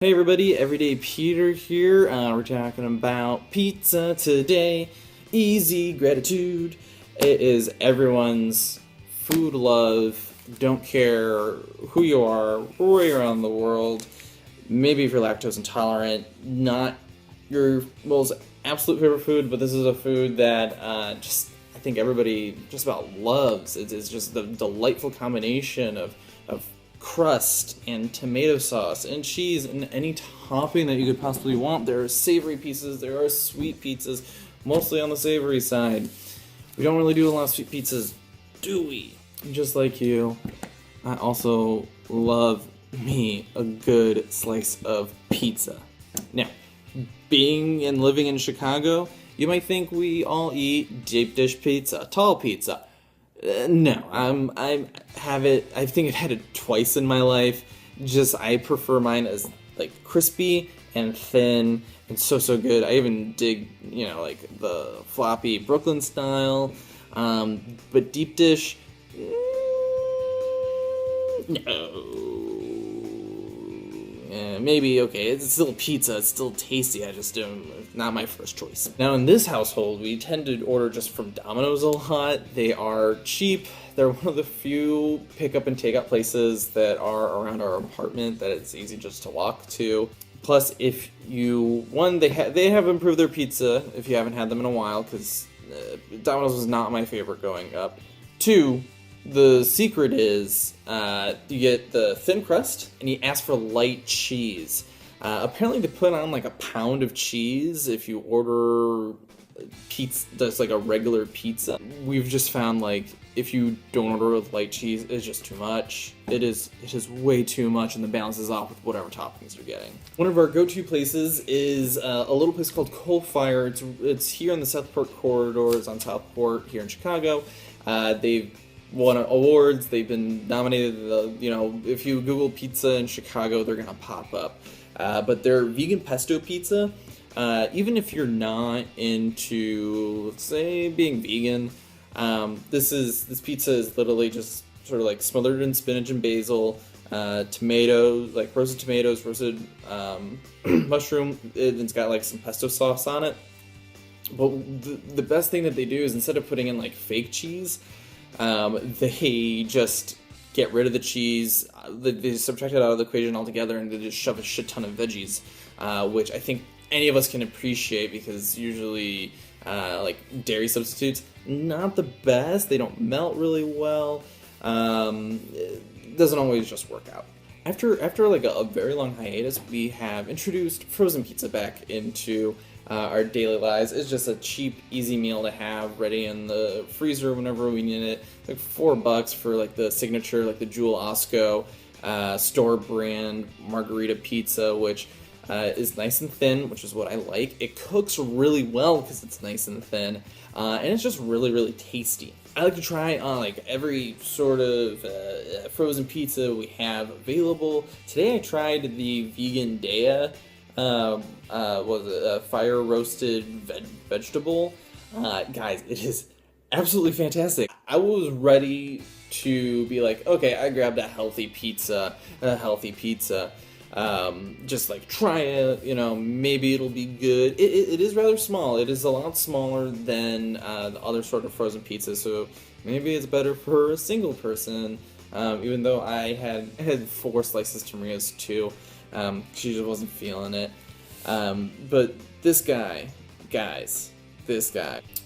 Hey everybody, Everyday Peter here. We're talking about pizza today. Easy gratitude. It is everyone's food love. Don't care who you are, where you're on the world. Maybe if you're lactose intolerant, not your most absolute favorite food, but this is a food that I think everybody just about loves. It's just the delightful combination of crust and tomato sauce and cheese and any topping that you could possibly want. There are savory pieces, there are sweet pizzas, mostly on the savory side. We don't really do a lot of sweet pizzas, do we? Just like you, I also love me a good slice of pizza. Now, being and living in Chicago, you might think we all eat deep dish pizza, tall pizza. No, I have it. I think I've had it twice in my life. I prefer mine as like crispy and thin and so good. I even dig, like the floppy Brooklyn style. But deep dish, no. Maybe, okay, it's still pizza, it's still tasty, I just don't, not my first choice. Now in this household, we tend to order just from Domino's a lot. They are cheap, they're one of the few pick-up and take-out places that are around our apartment that it's easy just to walk to. Plus, if you, they have improved their pizza, if you haven't had them in a while, because Domino's was not my favorite growing up. Two, the secret is you get the thin crust and you ask for light cheese. Apparently they put on like a pound of cheese if you order pizza that's like a regular pizza. We've just found like if you don't order with light cheese, it's just too much. It is way too much, and the balance is off with whatever toppings you're getting. One of our go-to places is a little place called Coal Fire. It's here on the Southport corridors on Southport here in Chicago. They've won awards. They've been nominated. If you Google pizza in Chicago, they're gonna pop up. But their vegan pesto pizza, even if you're not into, let's say, being vegan, this pizza is literally just sort of like smothered in spinach and basil, tomatoes, like roasted tomatoes, roasted mushroom. It's got like some pesto sauce on it. But the best thing that they do is instead of putting in like fake cheese, they just get rid of the cheese, they subtract it out of the equation altogether, and they just shove a shit ton of veggies, which I think any of us can appreciate, because usually like dairy substitutes, not the best. They don't melt really well. It doesn't always just work out. After like a very long hiatus, we have introduced frozen pizza back into our daily lives. It's just a cheap, easy meal to have ready in the freezer whenever we need it. Like $4 for like the signature, like the Jewel Osco store brand margarita pizza, which is nice and thin, which is what I like. It cooks really well because it's nice and thin, and it's just really tasty. I like to try like every sort of frozen pizza we have available. Today I tried the vegan Daya. Was it a fire roasted vegetable? Guys, it is absolutely fantastic. I was ready to be like, okay, I grabbed a healthy pizza. Just like try it, maybe it'll be good. It is rather small. It is a lot smaller than the other sort of frozen pizzas, so maybe it's better for a single person. Even though I had 4 slices to Maria's too. She just wasn't feeling it. But this guy,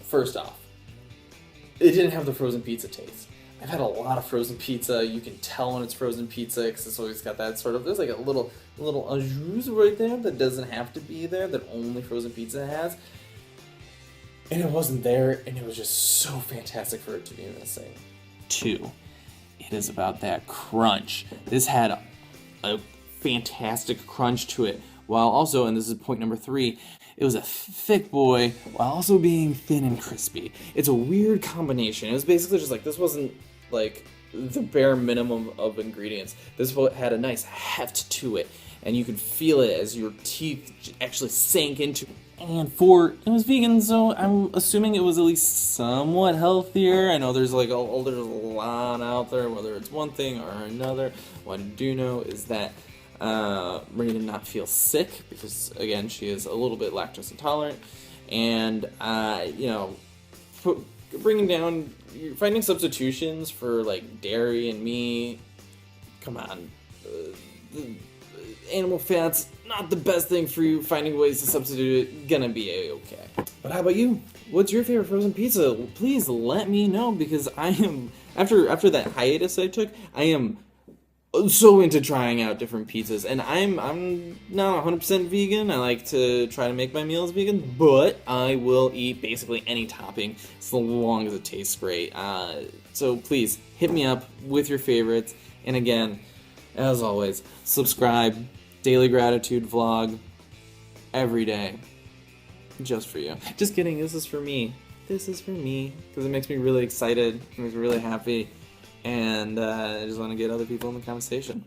first off, it didn't have the frozen pizza taste. I've had a lot of frozen pizza. You can tell when it's frozen pizza because it's always got that sort of, there's like a little au jus right there that doesn't have to be there, that only frozen pizza has. And it wasn't there, and it was just so fantastic for it to be missing. 2, it is about that crunch. This had a fantastic crunch to it, while also, and this is point number 3, it was a thick boy while also being thin and crispy. It's a weird combination. It was basically just like, this wasn't like the bare minimum of ingredients. This had a nice heft to it, and you could feel it as your teeth actually sank into it. And 4, it was vegan, so I'm assuming it was at least somewhat healthier. I know there's like there's a lot out there, whether it's one thing or another. What I do know is that Marina not feel sick, because again, she is a little bit lactose intolerant, and bringing down, finding substitutions for like dairy and meat. Come on, animal fat's not the best thing for you. Finding ways to substitute it, gonna be a-okay. But how about you? What's your favorite frozen pizza? Please let me know, because I am, after that hiatus I took, I am so into trying out different pizzas. And I'm not 100% vegan. I like to try to make my meals vegan, but I will eat basically any topping as long as it tastes great. So please hit me up with your favorites. And again, as always, subscribe. Daily gratitude vlog every day. Just for you. Just kidding, this is for me. This is for me. Because it makes me really excited. It makes me really happy. And I just want to get other people in the conversation.